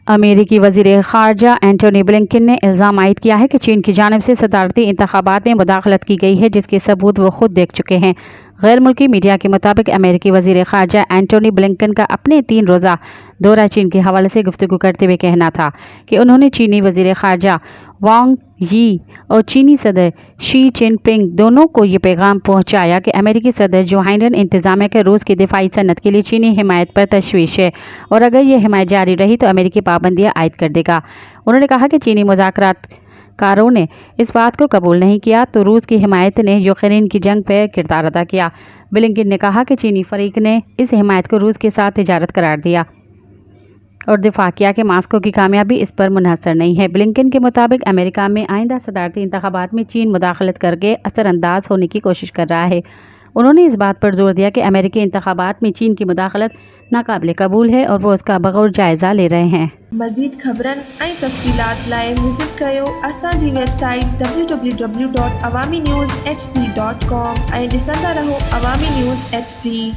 अमेरिकी वज़ीर ख़ारजा एंटोनी ब्लिंकन ने इल्ज़ाम आयद किया है कि चीन की जानिब से सदारती इंतख़ाबात में मुदाखलत की गई है, जिसके सबूत वो खुद देख चुके हैं। गैर मुल्की मीडिया के मुताबिक अमेरिकी वज़ीर ख़ारजा एंटोनी ब्लिंकन का अपने 3 रोज़ा दौरा चीन के हवाले से गुफ्तगू करते हुए कहना था कि उन्होंने चीनी वज़ीर ख़ारजा वांग यी और चीनी सदर शी जिनपिंग दोनों को ये पैगाम पहुंचाया कि अमेरिकी सदर जो बाइडेन इंतज़ामिया के रूस की दिफाई सनत के लिए चीनी हिमायत पर तशवीश है और अगर ये हिमायत जारी रही तो अमेरिकी पाबंदियाँ आयद कर देगा। उन्होंने कहा कि चीनी मुज़ाकरातकारों ने इस बात को कबूल नहीं किया तो रूस की हिमायत ने यूक्रेन की जंग पर किरदार अदा किया। ब्लिंकन ने कहा कि चीनी फरीक ने इस हिमायत को रूस के साथ तिजारत करार दिया और दिफा किया कि मास्को की कामयाबी इस पर मुनहसर नहीं है। ब्लिंकन के मुताबिक अमेरिका में आइंदा सदारती इंतखाबात में चीन मुदाखलत करके असरअंदाज होने की कोशिश कर रहा है। उन्होंने इस बात पर जोर दिया कि अमेरिकी इंतखाबात में चीन की मुदाखलत नाकाबिले कबूल है और वो उसका बगौर जायज़ा ले रहे हैं। मज़ीद ख़बरनि ऐं तफ़सीलात लाइ विज़िट कयो असांजी वेबसाइट www.awamiNewsHD.com ऐं ॾिसंदा रहो अवामी न्यूज़ HD।